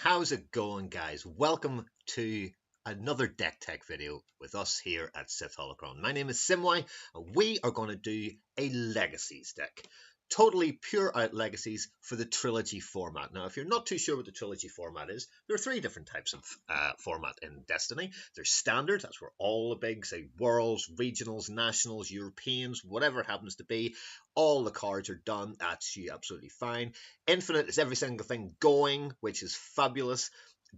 How's it going, guys? Welcome to another deck tech video with us here at Sith Holocron. My name is Simwai, and we are going to do a Legacies deck. Totally pure out Legacies for the Trilogy format. Now, if you're not too sure what the Trilogy format is, there are three different types of format in Destiny. There's Standard, that's where all the big, say, Worlds, Regionals, Nationals, Europeans, whatever it happens to be, all the cards are done. That's absolutely fine. Infinite is every single thing going, which is fabulous.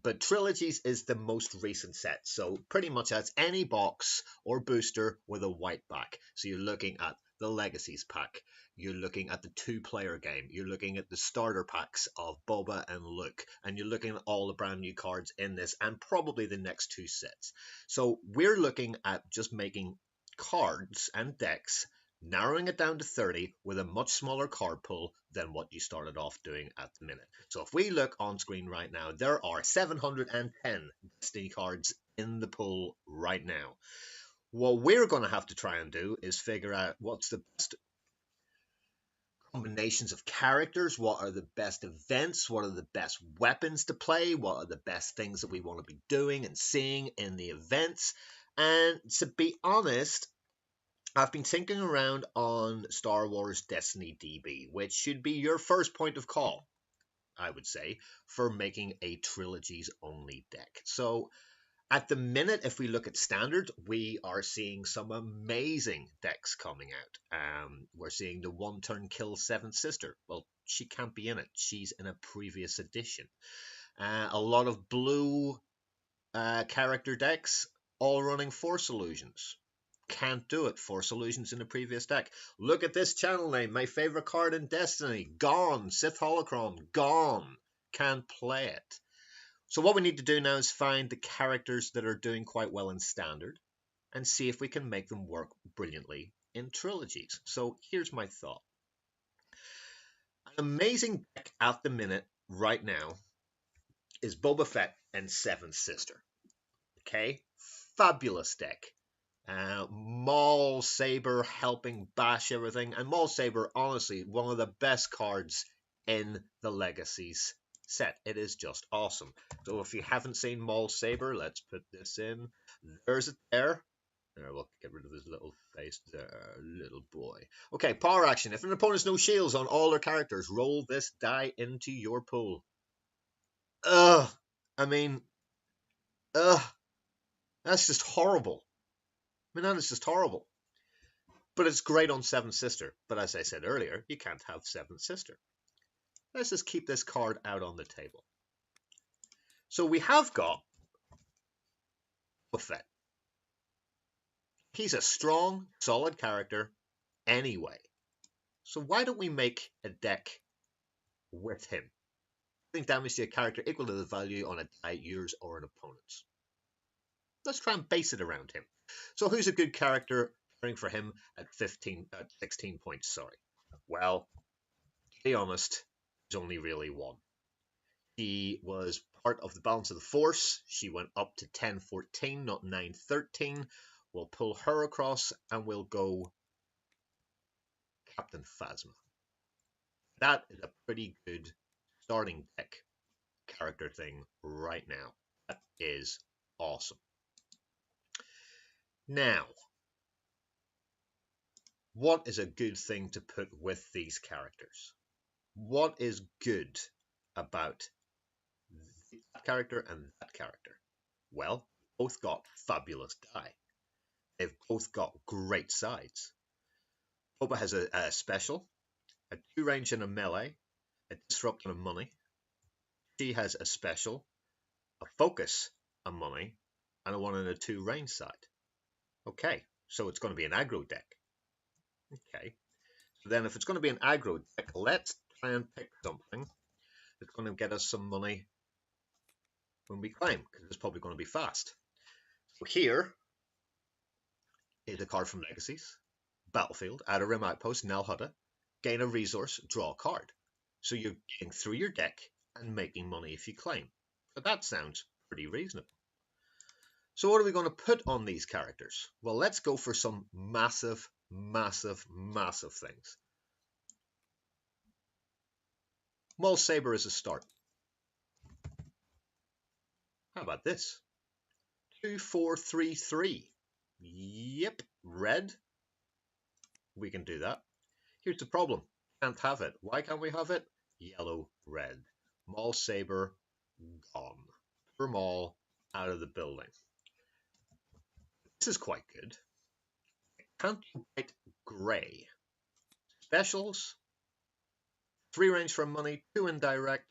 But Trilogies is the most recent set. So pretty much that's any box or booster with a white back. So you're looking at the Legacies pack. You're looking at the two-player game. You're looking at the starter packs of Boba and Luke. And you're looking at all the brand new cards in this and probably the next two sets. So we're looking at just making cards and decks, narrowing it down to 30 with a much smaller card pool than what you started off doing at the minute. So if we look on screen right now, there are 710 Destiny cards in the pool right now. What we're going to have to try and do is figure out what's the best combinations of characters, what are the best events, what are the best weapons to play, what are the best things that we want to be doing and seeing in the events. And to be honest, I've been thinking around on Star Wars Destiny DB, which should be your first point of call, I would say, for making a Trilogies only deck. So at the minute, if we look at Standard, we are seeing some amazing decks coming out. We're seeing the one-turn kill Seventh Sister. Well, she can't be in it. She's in a previous edition. A lot of blue character decks, all running Force Illusions. Can't do it. Force Illusions in the previous deck. Look at this channel name. My favorite card in Destiny. Gone. Sith Holocron. Gone. Can't play it. So what we need to do now is find the characters that are doing quite well in Standard and see if we can make them work brilliantly in Trilogies. So here's my thought. An amazing deck at the minute right now is Boba Fett and Seventh Sister. Okay? Fabulous deck. Maul Saber helping bash everything. And Maul Saber, honestly, one of the best cards in the Legacies set. It is just awesome. So if you haven't seen Maul Saber, let's put this in. There's it there. There, we'll get rid of his little face there, little boy. Okay, power action. If an opponent has no shields on all their characters, roll this die into your pool. Ugh. I mean, ugh. That's just horrible. I mean, that is just horrible. But it's great on Seventh Sister. But as I said earlier, you can't have Seventh Sister. Let's just keep this card out on the table. So we have got Boba Fett. He's a strong, solid character anyway. So why don't we make a deck with him? I think damage to a character equal to the value on a die, yours or an opponent's. Let's try and base it around him. So who's a good character for him at 16 points? Sorry. Well, to be honest, there's only really one. She was part of the Balance of the Force. She went up to 10-14, not 9-13. We'll pull her across and we'll go Captain Phasma. That is a pretty good starting deck character thing right now. That is awesome. Now, what is a good thing to put with these characters? What is good about that character and that character? Well, both got fabulous die. They've both got great sides. Boba has a special, a 2 range and a melee, a disrupt and a money. She has a special, a focus, a money, and a 1 and a 2 range side. Okay, so it's going to be an aggro deck. Okay, so then if it's going to be an aggro deck, let's try and pick something that's going to get us some money when we claim, because it's probably going to be fast. So here is a card from Legacies. Battlefield, add a rim outpost, Nal Hutta, gain a resource, draw a card. So you're getting through your deck and making money if you claim. So that sounds pretty reasonable. So what are we going to put on these characters? Well, let's go for some massive, massive, massive things. Maul Saber is a start. How about this? 2, 4, 3, 3. Yep, red. We can do that. Here's the problem. Can't have it. Why can't we have it? Yellow, red. Maul Saber, gone. Poor Maul, out of the building. This is quite good. Can't you white grey? Specials. 3 range for money, 2 indirect,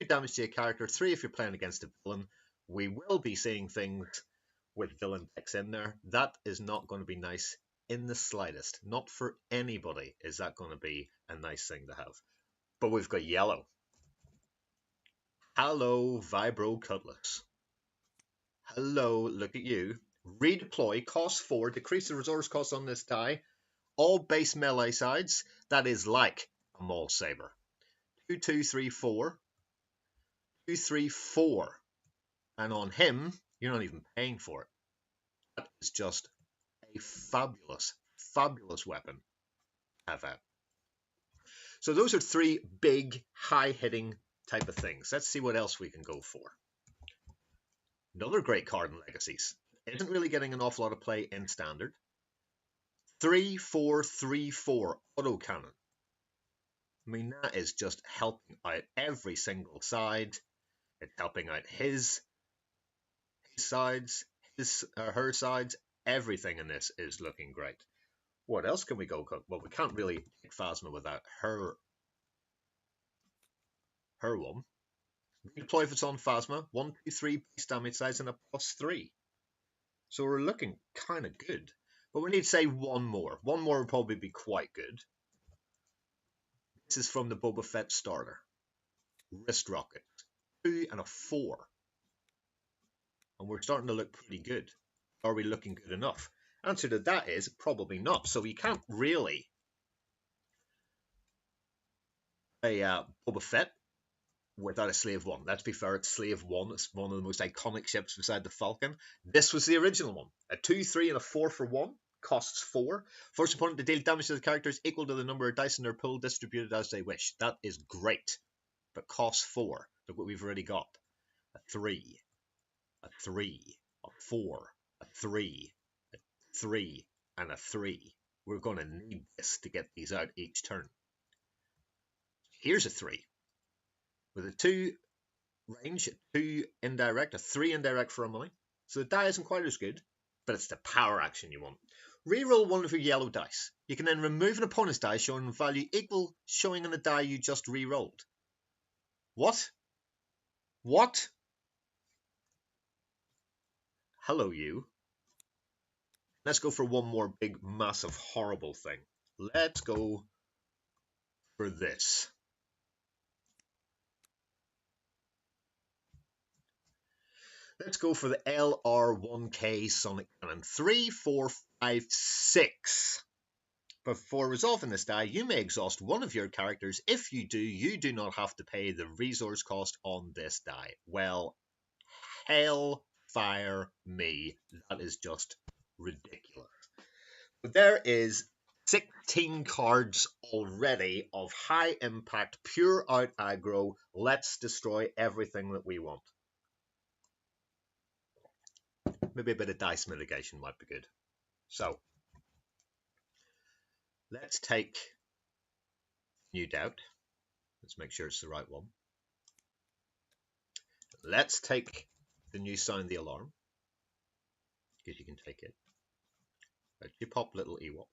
2 damage to your character, 3 if you're playing against a villain. We will be seeing things with villain decks in there. That is not going to be nice in the slightest. Not for anybody is that going to be a nice thing to have. But we've got yellow. Hello, Vibro Cutlass. Hello, look at you. Redeploy, cost 4, decrease the resource cost on this die. All base melee sides, that is like a Maul Saber. 2, 2, 3, 4. 2, 3, 4. And on him, you're not even paying for it. That is just a fabulous, fabulous weapon to have out. So those are 3 big, high-hitting type of things. Let's see what else we can go for. Another great card in Legacies. Isn't really getting an awful lot of play in Standard. 3, 4, 3, 4 autocannon. I mean, that is just helping out every single side. It's helping out his sides, her sides. Everything in this is looking great. What else can we go? Well, we can't really take Phasma without her one. Deploy if it's on Phasma. 1, 2, 3 base damage size and a +3. So we're looking kind of good. But we need to say one more. One more would probably be quite good. This is from the Boba Fett starter. Wrist Rocket. 2 and a 4. And we're starting to look pretty good. Are we looking good enough? Answer to that is probably not. So we can't really play Boba Fett without a Slave 1. Let's be fair, it's Slave 1. It's one of the most iconic ships beside the Falcon. This was the original one. A 2, 3, and a 4 for 1. Costs 4. Force opponent to deal damage to the characters equal to the number of dice in their pool distributed as they wish. That is great. But costs 4. Look what we've already got. A 3. A 3. A 4. A 3. A 3. And a 3. We're going to need this to get these out each turn. Here's a 3. With a 2 range, a 2 indirect, a 3 indirect for a money. So the die isn't quite as good, but it's the power action you want. Reroll one of your yellow dice. You can then remove an opponent's die showing a value equal showing on the die you just re-rolled. What? What? Hello, you. Let's go for one more big, massive, horrible thing. Let's go for this. Let's go for the LR1K Sonic Cannon. 3, 4, 5, 6. Before resolving this die, you may exhaust one of your characters. If you do, you do not have to pay the resource cost on this die. Well, hellfire me. That is just ridiculous. But there is 16 cards already of high impact, pure out aggro. Let's destroy everything that we want. Maybe a bit of dice mitigation might be good. So, let's take New Doubt. Let's make sure it's the right one. Let's take the new Sound the Alarm, because you can take it. You pop little Ewok.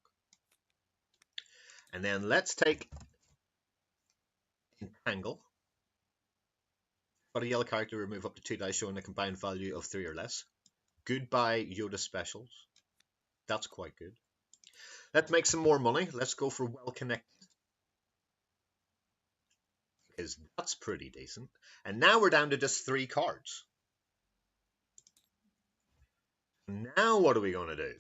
And then let's take Entangle. Got a yellow character, remove up to 2 dice showing a combined value of 3 or less. Goodbye Yoda Specials. That's quite good. Let's make some more money. Let's go for Well Connected, because that's pretty decent. And now we're down to just 3 cards. Now what are we going to do?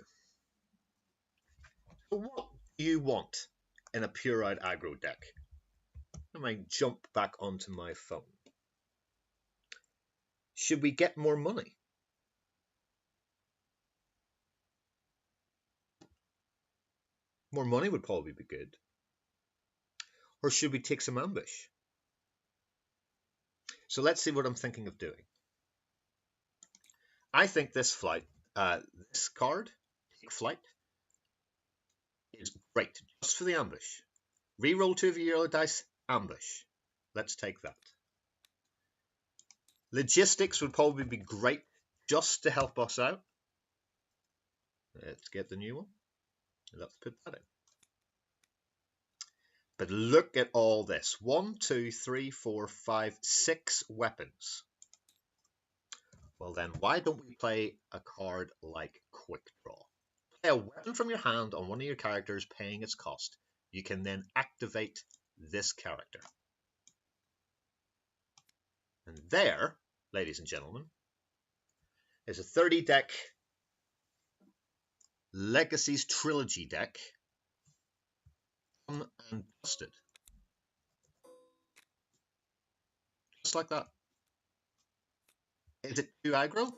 So what do you want in a pure out aggro deck? I might jump back onto my phone. Should we get more money? More money would probably be good. Or should we take some ambush? So let's see what I'm thinking of doing. I think this card, Take Flight, is great just for the ambush. Reroll 2 of your yellow dice, ambush. Let's take that. Logistics would probably be great just to help us out. Let's get the new one. Let's put that in. But look at all this. 1, 2, 3, 4, 5, 6 weapons. Well then, why don't we play a card like Quick Draw? Play a weapon from your hand on one of your characters paying its cost. You can then activate this character. And there, ladies and gentlemen, is a 30 deck Legacies Trilogy deck. Done and dusted. Just like that. Is it too aggro?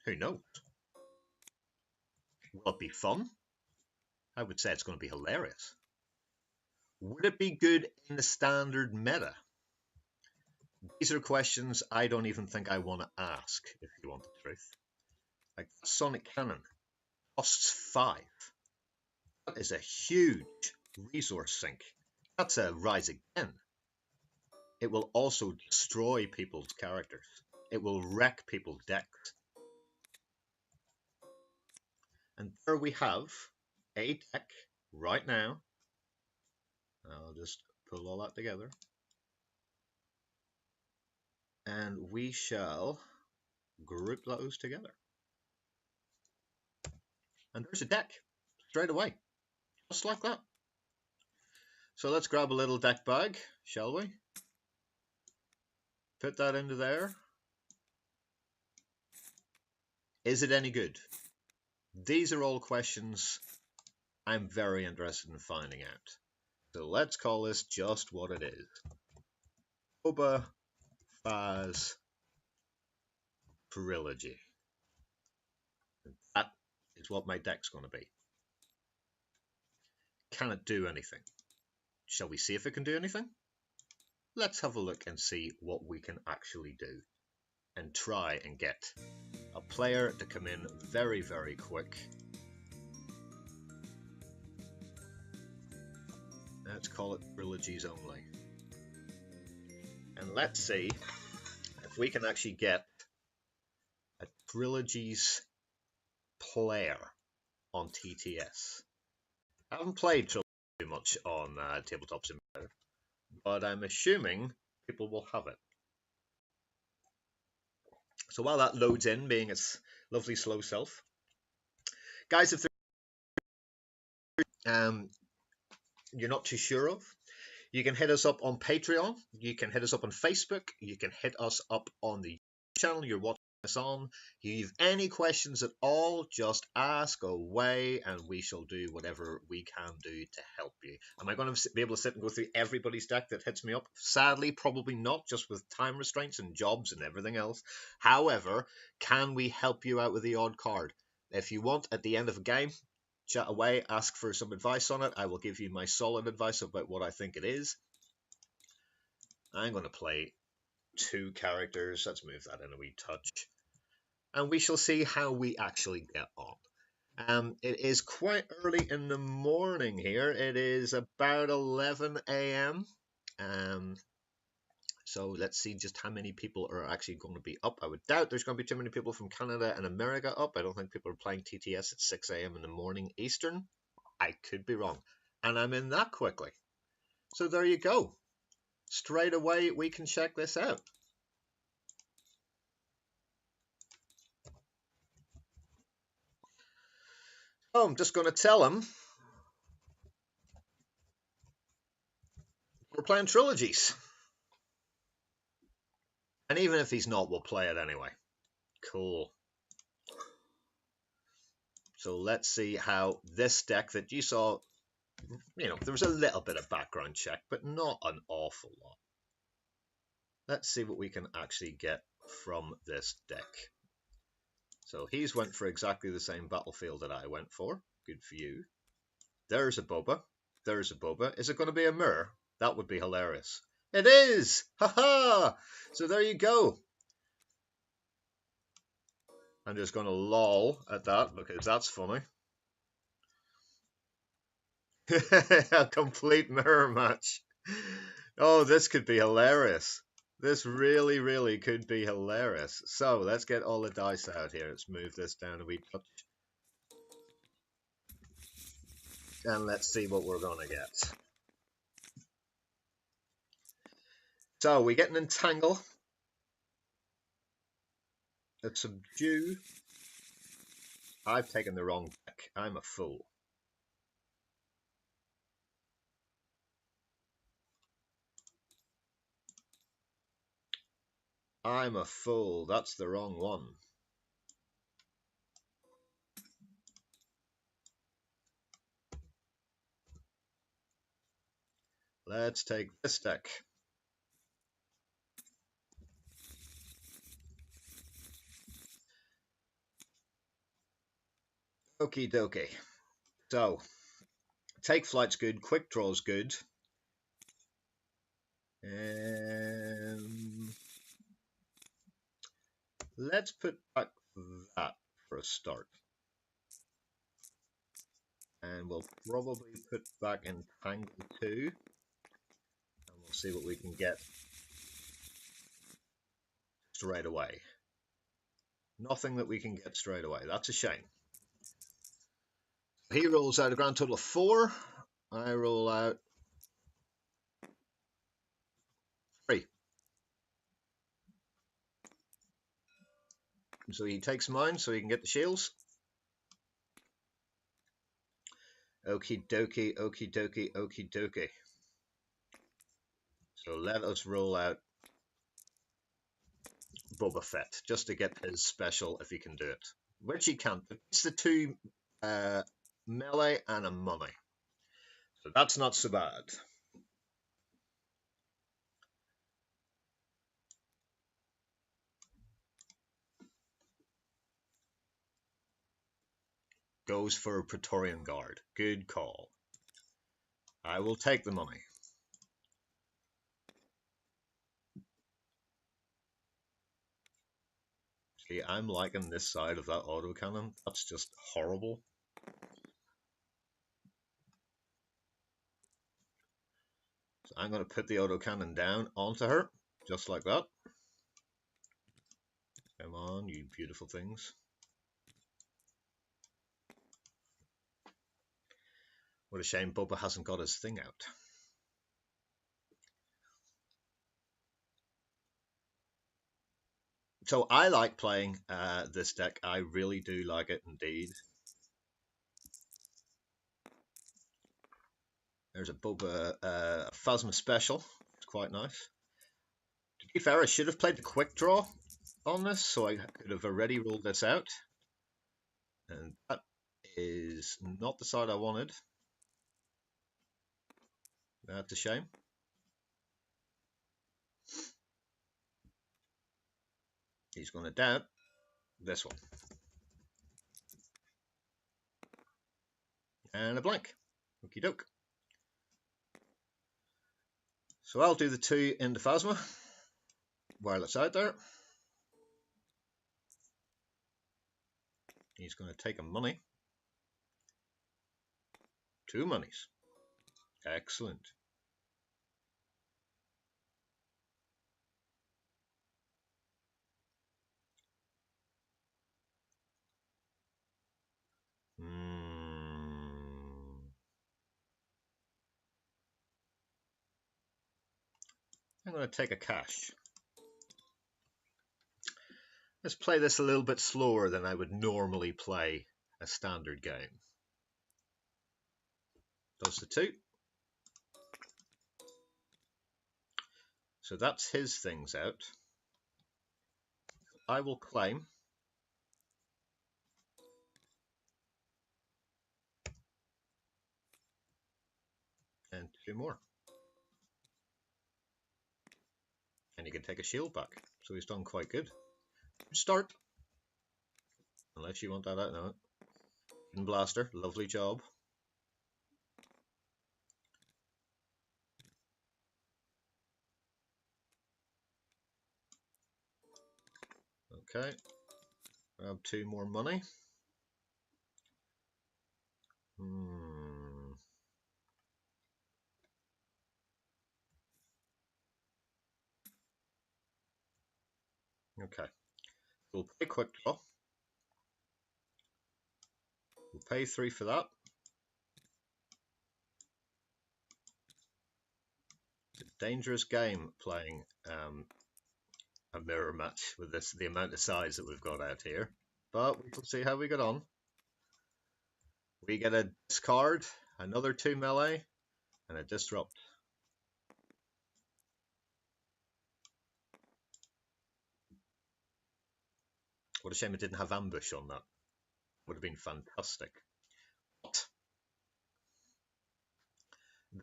Who knows? Will it be fun? I would say it's going to be hilarious. Would it be good in the standard meta? These are questions I don't even think I want to ask, if you want the truth. Like, Sonic Cannon costs 5. That is a huge resource sink. That's a Rise Again. It will also destroy people's characters. It will wreck people's decks. And there we have a deck right now. I'll just pull all that together. And we shall group those together. And there's a deck straight away, just like that. So let's grab a little deck bag, shall we? Put that into there. Is it any good? These are all questions I'm very interested in finding out. So let's call this just what it is. Boba Phas Trilogy. That is what my deck's going to be. Can it do anything? Shall we see if it can do anything? Let's have a look and see what we can actually do. And try and get a player to come in very, very quick. Let's call it Trilogies only. And let's see if we can actually get a Trilogies player on TTS. I haven't played Trilogy too much on Tabletop Simulator, but I'm assuming people will have it. So while that loads in, being its lovely slow self, guys, if you're not too sure of, you can hit us up on Patreon, you can hit us up on Facebook, you can hit us up on the channel you're watching us on. If you have any questions at all, just ask away and we shall do whatever we can do to help you. Am I going to be able to sit and go through everybody's deck that hits me up? Sadly, probably not, just with time restraints and jobs and everything else. However, can we help you out with the odd card? If you want, at the end of a game, chat away, ask for some advice on it. I will give you my solid advice about what I think it is. I'm going to play 2 characters. Let's move that in a wee touch. And we shall see how we actually get on. It is quite early in the morning here. It is about 11 a.m. So let's see just how many people are actually going to be up. I would doubt there's going to be too many people from Canada and America up. I don't think people are playing TTS at 6 a.m. in the morning Eastern. I could be wrong. And I'm in that quickly. So there you go. Straight away, we can check this out. Oh, I'm just going to tell him we're playing Trilogies. And even if he's not, we'll play it anyway. Cool. So let's see how this deck that you saw, there was a little bit of background check, but not an awful lot. Let's see what we can actually get from this deck. So he's went for exactly the same battlefield that I went for. Good for you. There's a Boba. There's a Boba. Is it going to be a mirror? That would be hilarious. It is! Ha-ha! So there you go. I'm just going to lol at that because that's funny. A complete mirror match. Oh, this could be hilarious. This really, really could be hilarious. So let's get all the dice out here. Let's move this down a wee touch. And let's see what we're going to get. So we get an entangle, a subdue. I've taken the wrong deck. I'm a fool. I'm a fool. That's the wrong one. Let's take this deck. Okie dokie. So, take flight's good, quick draw's good. Let's put back that for a start. And we'll probably put back entangle 2. And we'll see what we can get straight away. Nothing that we can get straight away. That's a shame. He rolls out a grand total of 4. I roll out 3. So he takes mine so he can get the shields. Okie dokie, okie dokie, okie dokie. So let us roll out Boba Fett just to get his special if he can do it. Which he can't. It's the 2 melee and a mummy. So that's not so bad. Goes for a Praetorian Guard. Good call. I will take the mummy. See, I'm liking this side of that autocannon. That's just horrible. So I'm going to put the autocannon down onto her, just like that. Come on, you beautiful things. What a shame Boba hasn't got his thing out. So I like playing this deck. I really do like it indeed. There's a Boba Phasma special. It's quite nice. To be fair, I should have played the quick draw on this, so I could have already ruled this out. And that is not the side I wanted. That's a shame. He's going to doubt this one. And a blank. Okie doke. So I'll do the 2 into Phasma while it's out there. He's going to take a money. 2 monies. Excellent. I'm going to take a cash. Let's play this a little bit slower than I would normally play a standard game. Does the 2. So that's his things out. I will claim. And 2 more. And he can take a shield back. So he's done quite good. Start. Unless you want that out now. Hidden Blaster, lovely job. Okay. Grab 2 more money. Okay. We'll pay quick draw. We'll pay 3 for that. It's a dangerous game playing a mirror match with the amount of size that we've got out here. But we'll see how we get on. We get a discard, another 2 melee, and a disrupt. What a shame it didn't have ambush on that. Would have been fantastic. But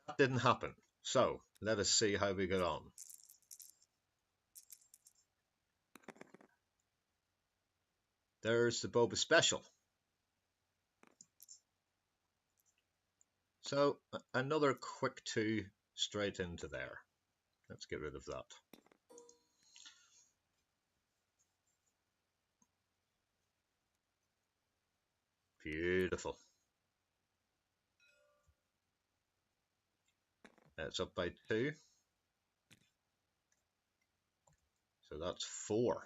that didn't happen. So let us see how we get on. There's the Boba special. So another quick 2 straight into there. Let's get rid of that. Beautiful. It's up by 2. So that's 4.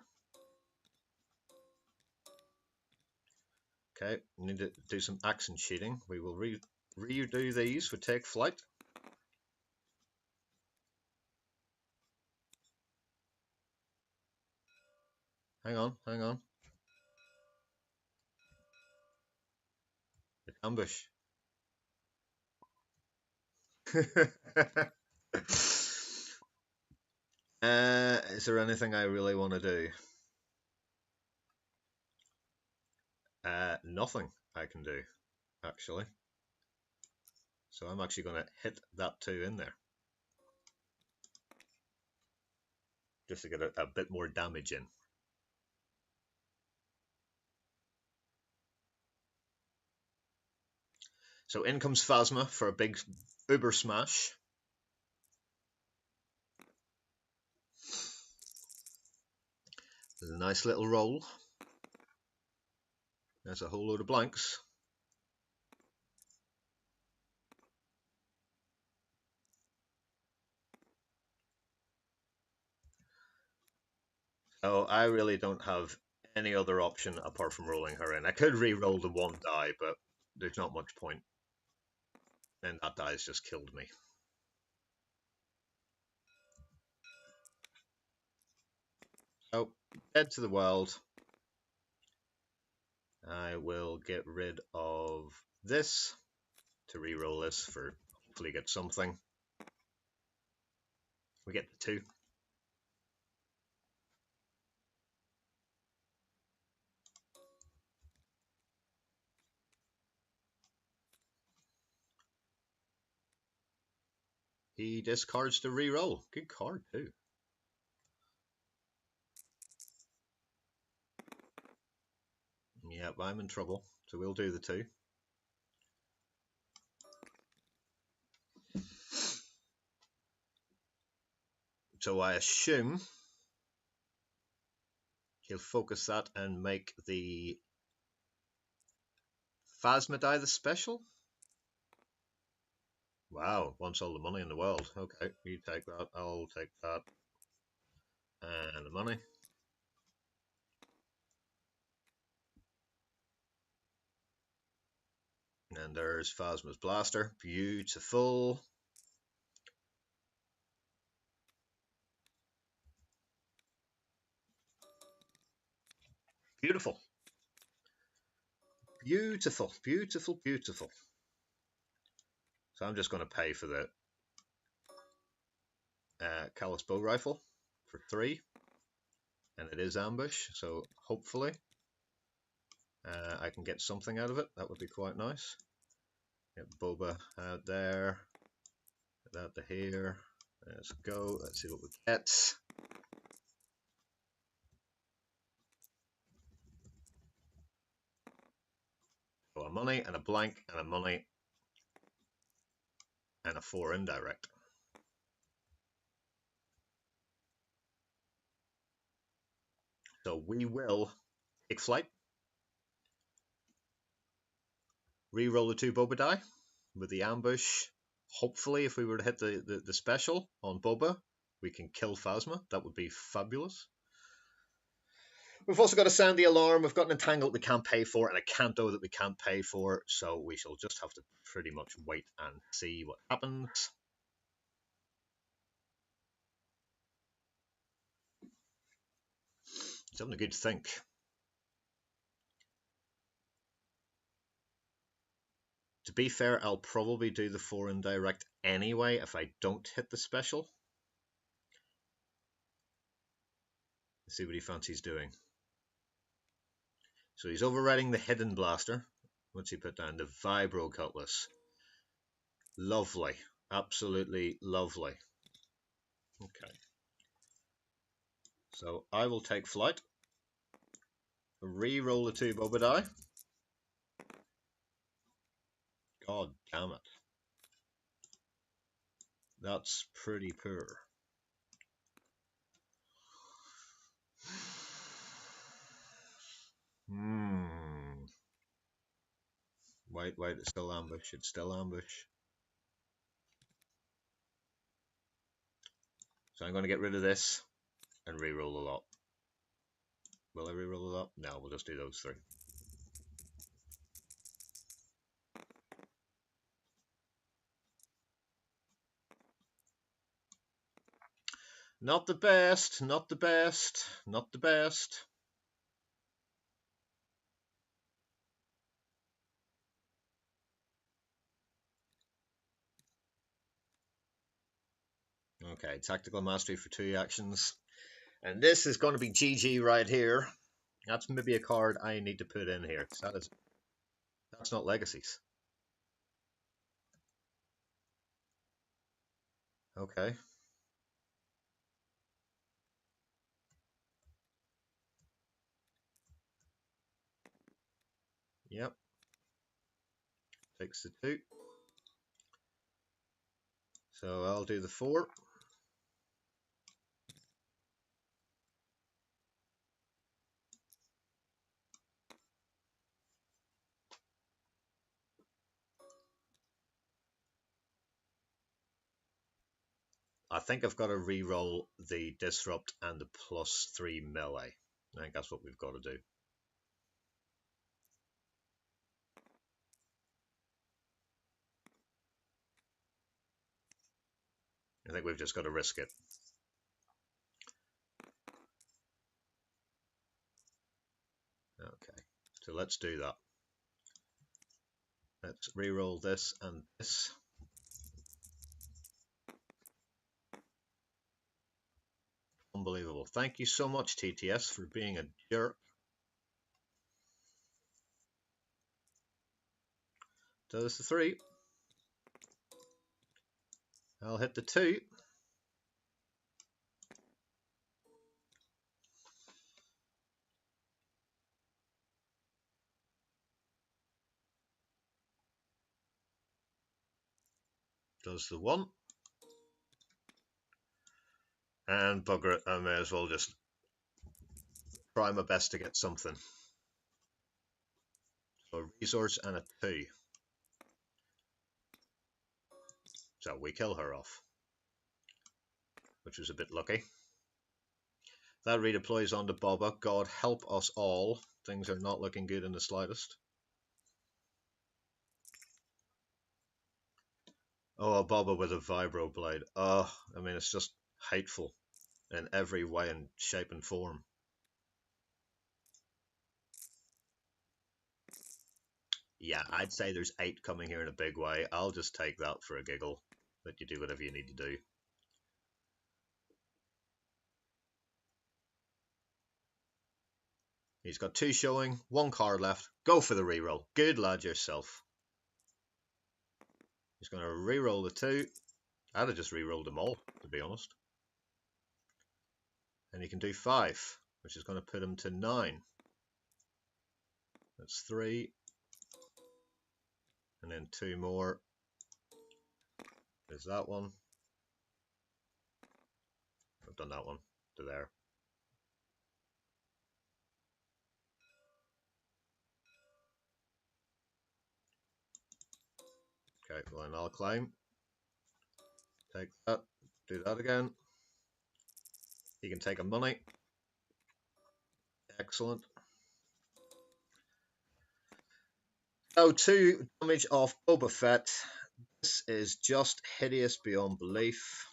Okay, we need to do some accent sheeting. We will redo these for take flight. Hang on, hang on. It's ambush. Is there anything I really want to do? Nothing I can do, actually. So I'm actually going to hit that 2 in there. Just to get a bit more damage in. So in comes Phasma for a big uber smash. There's a nice little roll. There's a whole load of blanks. So I really don't have any other option apart from rolling her in. I could re-roll the 1 die, but there's not much point. And that die's just killed me. So, dead to the world. I will get rid of this to re-roll this for hopefully get something. We get the 2. He discards the re-roll. Good card too. Yep, I'm in trouble. So we'll do the 2. So I assume he'll focus that and make the Phasma die the special. Wow, wants all the money in the world. Okay, you take that, I'll take that. And the money. And there's Phasma's blaster. Beautiful. Beautiful. Beautiful, beautiful, beautiful. So I'm just going to pay for the Callus bow rifle for 3. And it is ambush, so hopefully I can get something out of it. That would be quite nice. Get Boba out there. Get that to here. Let's go. Let's see what we get. So a money and a blank and a money and a 4 indirect. So we will take flight. Reroll the 2 Boba die with the ambush. Hopefully, if we were to hit the special on Boba, we can kill Phasma. That would be fabulous. We've also got to sound the alarm. We've got an entangle that we can't pay for and a canto that we can't pay for. So we shall just have to pretty much wait and see what happens. It's having a good think. To be fair, I'll probably do the 4 indirect anyway if I don't hit the special. Let's see what he fancies doing. So he's overriding the hidden blaster. What's he put down? The vibro cutlass. Lovely. Absolutely lovely. Okay. So I will take flight. Re-roll the 2 Boba die. God damn it. That's pretty poor. Wait, it's still ambush. It's still ambush. So I'm going to get rid of this and re-roll a lot. Will I re-roll a lot? No, we'll just do those 3. Not the best, not the best, not the best. Okay, tactical mastery for 2 actions. And this is going to be GG right here. That's maybe a card I need to put in here. That's not legacies. Okay. Yep. Takes the 2. So I'll do the 4. I think I've got to re-roll the disrupt and the +3 melee. I think that's what we've got to do. I think we've just got to risk it. Okay, so let's do that. Let's re-roll this and this. Unbelievable. Thank you so much, TTS, for being a jerk. Does the 3. I'll hit the 2. Does the 1. And bugger it, I may as well just try my best to get something. So a resource and a 2. So we kill her off, which was a bit lucky. That redeploys onto Boba. God help us all. Things are not looking good in the slightest. Oh, a Boba with a vibro blade. Oh, I mean, it's just hateful in every way and shape and form. Yeah, I'd say there's 8 coming here in a big way. I'll just take that for a giggle. Let you do whatever you need to do. He's got 2 showing, 1 card left. Go for the reroll. Good lad yourself. He's going to reroll the 2. I'd have just rerolled them all, to be honest. And he can do 5, which is going to put him to 9. That's 3. And then 2 more. There's that one. I've done that one to there. Okay, well, then I'll claim. Take that. Do that again. He can take a money. Excellent. So 2 damage off Boba Fett. This is just hideous beyond belief.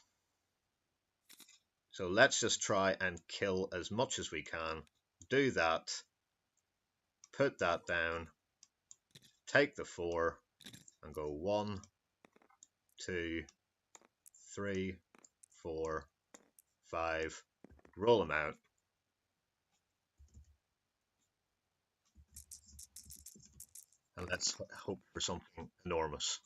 So let's just try and kill as much as we can. Do that. Put that down. Take the 4 and go 1, 2, 3, 4, 5. Roll them out. And let's hope for something enormous.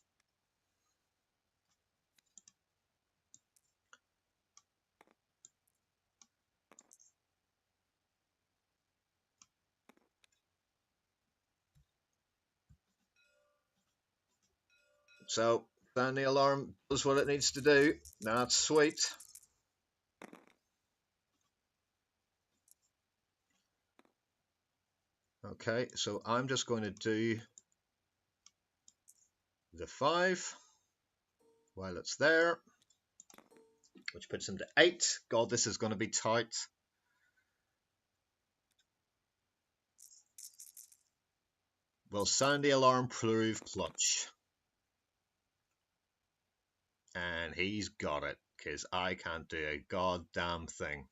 So, then the alarm does what it needs to do. That's sweet. Okay, so I'm just going to do the 5 while it's there, which puts him to 8. God, this is going to be tight. Will sound the alarm prove clutch? And he's got it, because I can't do a goddamn thing.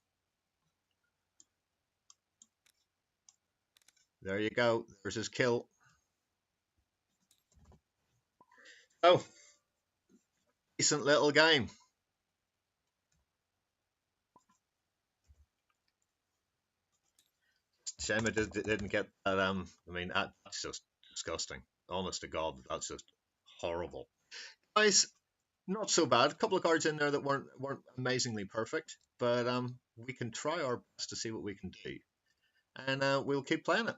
There you go. There's his kill. Oh, decent little game. Shame I didn't get that. I mean, that's just disgusting. Honest to God, that's just horrible. Guys, not so bad. A couple of cards in there that weren't amazingly perfect, but we can try our best to see what we can do, and we'll keep playing it.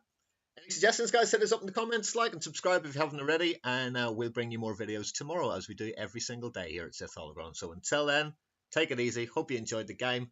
Any suggestions, guys? Hit us up in the comments, like and subscribe if you haven't already, and we'll bring you more videos tomorrow as we do every single day here at Sith Holocron. So until then, take it easy. Hope you enjoyed the game.